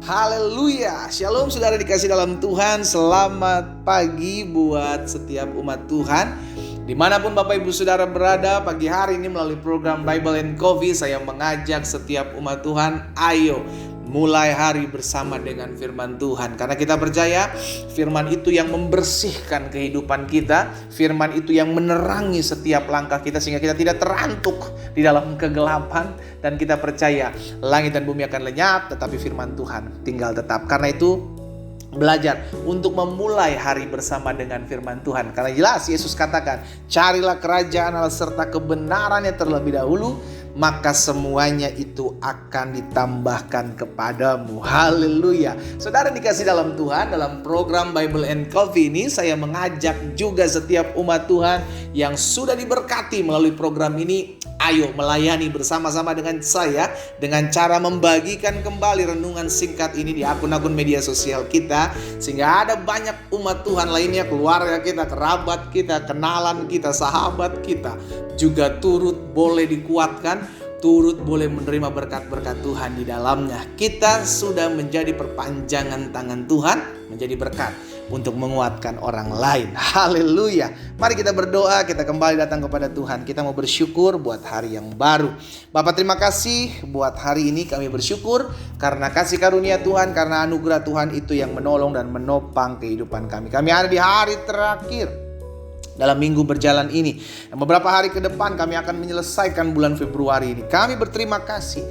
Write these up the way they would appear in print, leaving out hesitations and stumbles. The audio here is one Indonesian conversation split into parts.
Haleluya. Shalom saudara dikasih dalam Tuhan. Selamat pagi buat setiap umat Tuhan, dimanapun Bapak Ibu Saudara berada. Pagi hari ini melalui program Bible and Coffee, saya mengajak setiap umat Tuhan, ayo mulai hari bersama dengan firman Tuhan. Karena kita percaya firman itu yang membersihkan kehidupan kita, firman itu yang menerangi setiap langkah kita, sehingga kita tidak terantuk di dalam kegelapan. Dan kita percaya langit dan bumi akan lenyap, tetapi firman Tuhan tinggal tetap. Karena itu belajar untuk memulai hari bersama dengan firman Tuhan. Karena jelas Yesus katakan, carilah kerajaan Allah serta kebenarannya terlebih dahulu, maka semuanya itu akan ditambahkan kepadamu. Haleluya. Saudara dikasih dalam Tuhan, dalam program Bible and Coffee ini saya mengajak juga setiap umat Tuhan yang sudah diberkati melalui program ini, ayo melayani bersama-sama dengan saya dengan cara membagikan kembali renungan singkat ini di akun-akun media sosial kita, sehingga ada banyak umat Tuhan lainnya, keluarga kita, kerabat kita, kenalan kita, sahabat kita juga turut boleh dikuatkan, turut boleh menerima berkat-berkat Tuhan di dalamnya. Kita sudah menjadi perpanjangan tangan Tuhan, menjadi berkat untuk menguatkan orang lain. Haleluya. Mari kita berdoa, kita kembali datang kepada Tuhan. Kita mau bersyukur buat hari yang baru. Bapak, terima kasih buat hari ini. Kami bersyukur karena kasih karunia Tuhan, karena anugerah Tuhan itu yang menolong dan menopang kehidupan kami. Kami ada di hari terakhir dalam minggu berjalan ini. Beberapa hari ke depan kami akan menyelesaikan bulan Februari ini. Kami berterima kasih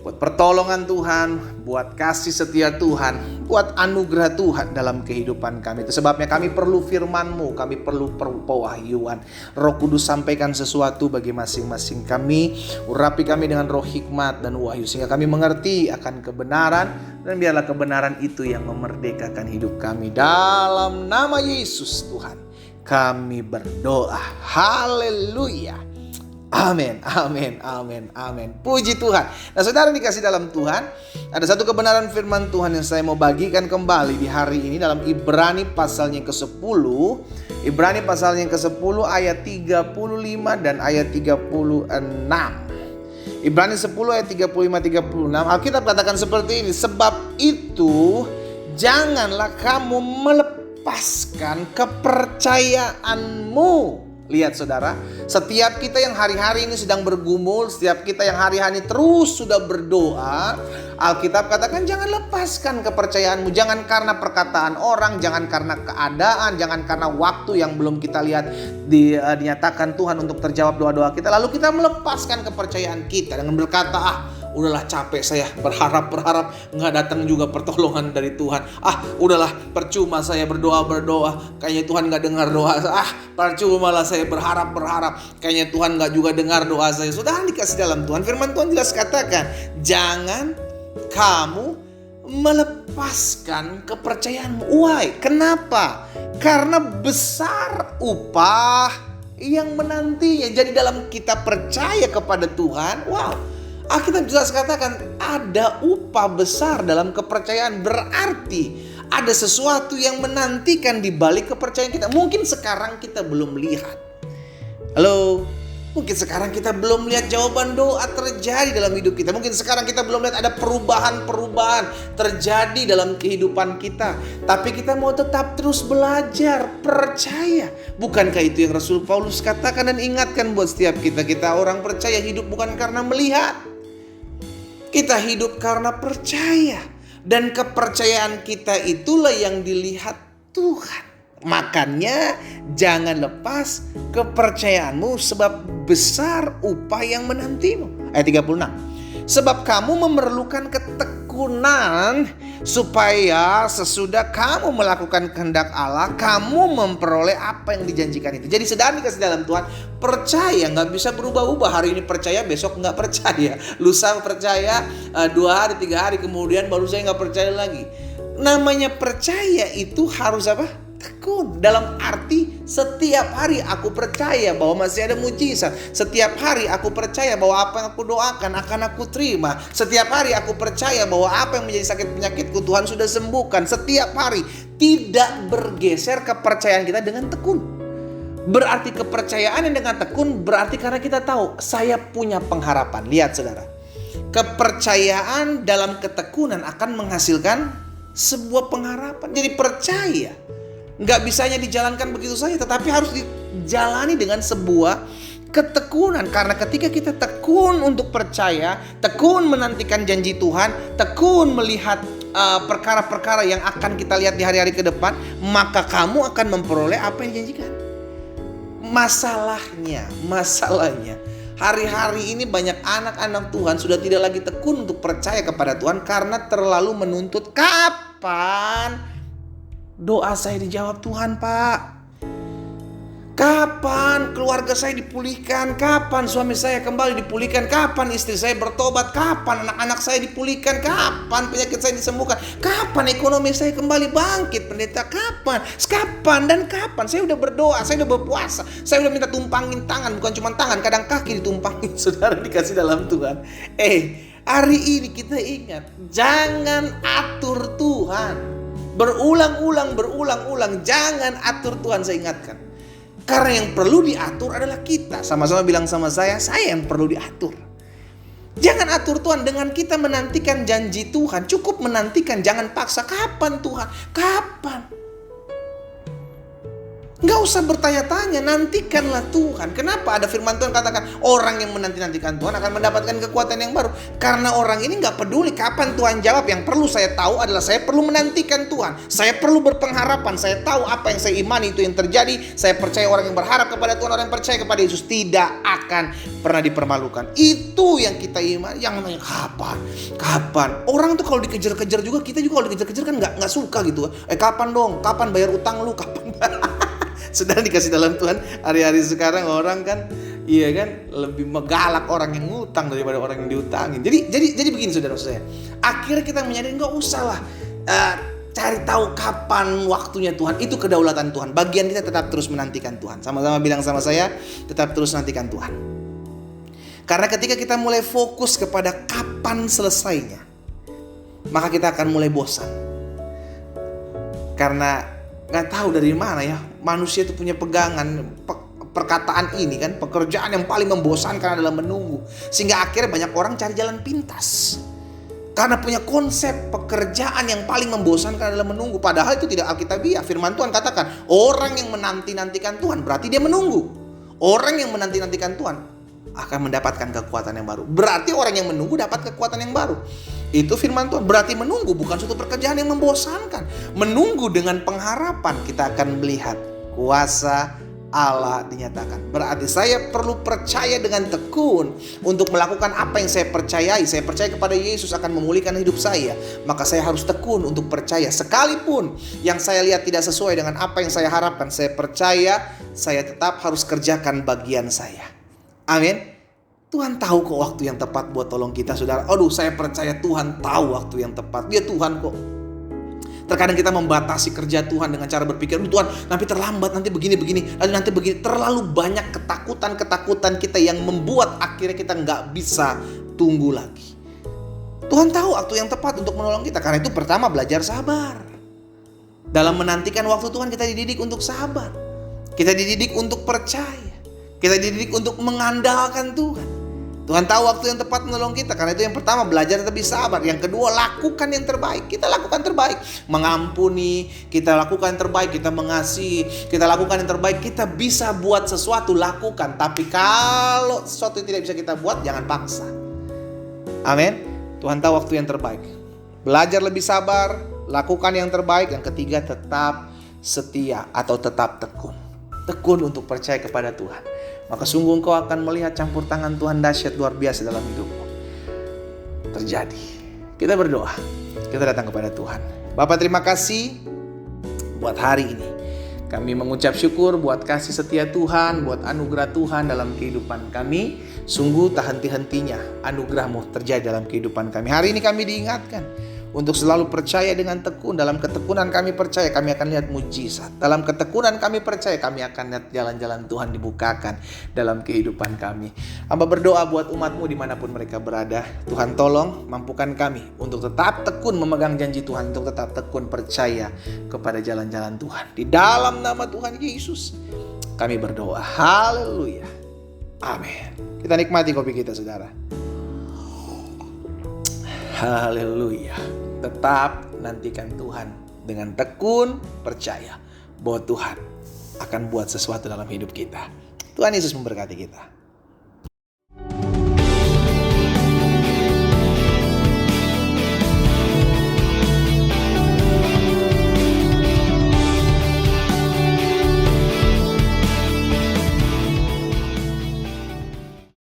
buat pertolongan Tuhan, buat kasih setia Tuhan, buat anugerah Tuhan dalam kehidupan kami. Itu sebabnya kami perlu firman-Mu, kami perlu pewahyuan. Roh Kudus sampaikan sesuatu bagi masing-masing kami, urapi kami dengan roh hikmat dan wahyu, sehingga kami mengerti akan kebenaran, dan biarlah kebenaran itu yang memerdekakan hidup kami. Dalam nama Yesus Tuhan kami berdoa. Haleluya. Amin, amin, amin, amin. Puji Tuhan. Nah, saudara dikasih dalam Tuhan, ada satu kebenaran firman Tuhan yang saya mau bagikan kembali di hari ini dalam Ibrani pasalnya yang ke-10. Ibrani pasalnya yang ke-10 ayat 35 dan ayat 36. Ibrani 10 ayat 35-36. Alkitab katakan seperti ini, sebab itu janganlah kamu melepaskan kepercayaanmu. Lihat saudara, setiap kita yang hari-hari ini sedang bergumul, setiap kita yang hari-hari terus sudah berdoa, Alkitab katakan jangan lepaskan kepercayaanmu. Jangan karena perkataan orang, jangan karena keadaan, jangan karena waktu yang belum kita lihat dinyatakan Tuhan untuk terjawab doa-doa kita, lalu kita melepaskan kepercayaan kita dengan berkata, udahlah capek saya berharap nggak datang juga pertolongan dari Tuhan. Udahlah percuma saya berdoa kayaknya Tuhan nggak dengar doa. Percuma lah saya berharap kayaknya Tuhan nggak juga dengar doa saya. Sudah dikasih dalam Tuhan, firman Tuhan jelas katakan, jangan kamu melepaskan kepercayaanmu. Why? Kenapa? Karena besar upah yang menantinya. Jadi dalam kita percaya kepada Tuhan, Alkitab jelas katakan ada upah besar dalam kepercayaan. Berarti ada sesuatu yang menantikan di balik kepercayaan kita. Mungkin sekarang kita belum lihat. Halo? Mungkin sekarang kita belum lihat jawaban doa terjadi dalam hidup kita. Mungkin sekarang kita belum lihat ada perubahan terjadi dalam kehidupan kita. Tapi kita mau tetap terus belajar, percaya. Bukankah itu yang Rasul Paulus katakan dan ingatkan buat setiap kita? Kita orang percaya hidup bukan karena melihat. Kita hidup karena percaya. Dan kepercayaan kita itulah yang dilihat Tuhan. Makanya jangan lepas kepercayaanmu, sebab besar upah yang menantimu. Ayat 36. Sebab kamu memerlukan ketekunan, supaya sesudah kamu melakukan kehendak Allah, kamu memperoleh apa yang dijanjikan itu. Jadi sedang dikasih dalam Tuhan, percaya gak bisa berubah-ubah. Hari ini percaya, besok gak percaya. Lusa percaya, 2 hari, 3 hari kemudian baru saya gak percaya lagi. Namanya percaya itu harus apa? Tekun. Dalam arti setiap hari aku percaya bahwa masih ada mujizat. Setiap hari aku percaya bahwa apa yang aku doakan akan aku terima. Setiap hari aku percaya bahwa apa yang menjadi sakit penyakitku Tuhan sudah sembuhkan. Setiap hari tidak bergeser kepercayaan kita dengan tekun. Berarti kepercayaan yang dengan tekun berarti karena kita tahu saya punya pengharapan. Lihat saudara, Kepercayaan dalam ketekunan akan menghasilkan sebuah pengharapan. Jadi percaya nggak bisanya dijalankan begitu saja, tetapi harus dijalani dengan sebuah ketekunan. Karena ketika kita tekun untuk percaya, tekun menantikan janji Tuhan, tekun melihat perkara-perkara yang akan kita lihat di hari-hari ke depan, maka kamu akan memperoleh apa yang dijanjikan. Masalahnya hari-hari ini banyak anak-anak Tuhan sudah tidak lagi tekun untuk percaya kepada Tuhan karena terlalu menuntut kapan doa saya dijawab Tuhan, Pak. Kapan keluarga saya dipulihkan? Kapan suami saya kembali dipulihkan? Kapan istri saya bertobat? Kapan anak-anak saya dipulihkan? Kapan penyakit saya disembuhkan? Kapan ekonomi saya kembali bangkit? Pendeta, kapan? Kapan dan kapan? Saya udah berdoa, saya udah berpuasa, saya udah minta tumpangin tangan, bukan cuma tangan, kadang kaki ditumpangin. Saudara dikasih dalam Tuhan. Hari ini kita ingat, jangan atur Tuhan. Berulang-ulang, jangan atur Tuhan, saya ingatkan. Karena yang perlu diatur adalah kita. Sama-sama bilang sama saya yang perlu diatur. Jangan atur Tuhan dengan kita menantikan janji Tuhan. Cukup menantikan, jangan paksa. Kapan Tuhan? Kapan? Nggak usah bertanya-tanya, nantikanlah Tuhan. Kenapa ada firman Tuhan katakan orang yang menanti-nantikan Tuhan akan mendapatkan kekuatan yang baru? Karena orang ini nggak peduli kapan Tuhan jawab. Yang perlu saya tahu adalah saya perlu menantikan Tuhan. Saya perlu berpengharapan. Saya tahu apa yang saya imani itu yang terjadi. Saya percaya orang yang berharap kepada Tuhan, orang yang percaya kepada Yesus tidak akan pernah dipermalukan. Itu yang kita imani. Yang namanya kapan? Orang tuh kalau dikejar-kejar juga, kita juga kalau dikejar-kejar kan nggak suka gitu. Kapan dong? Kapan bayar utang lu? Kapan? Saudara dikasih dalam Tuhan, hari-hari sekarang orang kan, iya kan, lebih galak orang yang ngutang daripada orang yang diutangin. Jadi begini saudara saya. Akhirnya kita menyadari nggak usah lah cari tahu kapan waktunya Tuhan. Itu kedaulatan Tuhan. Bagian kita tetap terus menantikan Tuhan. Sama-sama bilang sama saya, tetap terus nantikan Tuhan. Karena ketika kita mulai fokus kepada kapan selesainya, maka kita akan mulai bosan. Karena nggak tahu dari mana ya, manusia itu punya pegangan perkataan ini kan, pekerjaan yang paling membosankan adalah menunggu. Sehingga akhirnya banyak orang cari jalan pintas. Karena punya konsep pekerjaan yang paling membosankan adalah menunggu. Padahal itu tidak alkitabiah. Firman Tuhan katakan, orang yang menanti-nantikan Tuhan berarti dia menunggu. Orang yang menanti-nantikan Tuhan akan mendapatkan kekuatan yang baru. Berarti orang yang menunggu dapat kekuatan yang baru. Itu firman Tuhan. Berarti menunggu bukan suatu pekerjaan yang membosankan. Menunggu dengan pengharapan kita akan melihat kuasa Allah dinyatakan. Berarti saya perlu percaya dengan tekun untuk melakukan apa yang saya percayai. Saya percaya kepada Yesus akan memulihkan hidup saya. Maka saya harus tekun untuk percaya. Sekalipun yang saya lihat tidak sesuai dengan apa yang saya harapkan, saya percaya saya tetap harus kerjakan bagian saya. Amin. Tuhan tahu kok waktu yang tepat buat tolong kita, saudara. Aduh, saya percaya Tuhan tahu waktu yang tepat. Dia Tuhan kok. Terkadang kita membatasi kerja Tuhan dengan cara berpikir, Tuhan nanti terlambat, nanti begini, nanti begini. Terlalu banyak ketakutan kita yang membuat akhirnya kita nggak bisa tunggu lagi. Tuhan tahu waktu yang tepat untuk menolong kita. Karena itu pertama belajar sabar. Dalam menantikan waktu Tuhan kita dididik untuk sabar. Kita dididik untuk percaya. Kita dididik untuk mengandalkan Tuhan. Tuhan tahu waktu yang tepat menolong kita. Karena itu yang pertama belajar lebih sabar. Yang kedua lakukan yang terbaik. Kita lakukan terbaik. Mengampuni. Kita lakukan yang terbaik. Kita mengasihi. Kita lakukan yang terbaik. Kita bisa buat sesuatu, lakukan. Tapi kalau sesuatu yang tidak bisa kita buat, jangan paksa. Amin. Tuhan tahu waktu yang terbaik. Belajar lebih sabar. Lakukan yang terbaik. Yang ketiga tetap setia atau tetap tekun. Tekun untuk percaya kepada Tuhan. Maka sungguh engkau akan melihat campur tangan Tuhan dahsyat luar biasa dalam hidupmu terjadi. Kita berdoa. Kita datang kepada Tuhan. Bapa, terima kasih buat hari ini. Kami mengucap syukur buat kasih setia Tuhan, buat anugerah Tuhan dalam kehidupan kami. Sungguh tak henti-hentinya anugerah-Mu terjadi dalam kehidupan kami. Hari ini kami diingatkan untuk selalu percaya dengan tekun. Dalam ketekunan kami percaya kami akan lihat mujizat. Dalam ketekunan kami percaya kami akan lihat jalan-jalan Tuhan dibukakan dalam kehidupan kami. Hamba berdoa buat umat-Mu dimanapun mereka berada. Tuhan tolong mampukan kami untuk tetap tekun memegang janji Tuhan. Untuk tetap tekun percaya kepada jalan-jalan Tuhan. Di dalam nama Tuhan Yesus kami berdoa. Haleluya. Amin. Kita nikmati kopi kita, saudara. Haleluya. Tetap nantikan Tuhan dengan tekun percaya bahwa Tuhan akan buat sesuatu dalam hidup kita. Tuhan Yesus memberkati kita.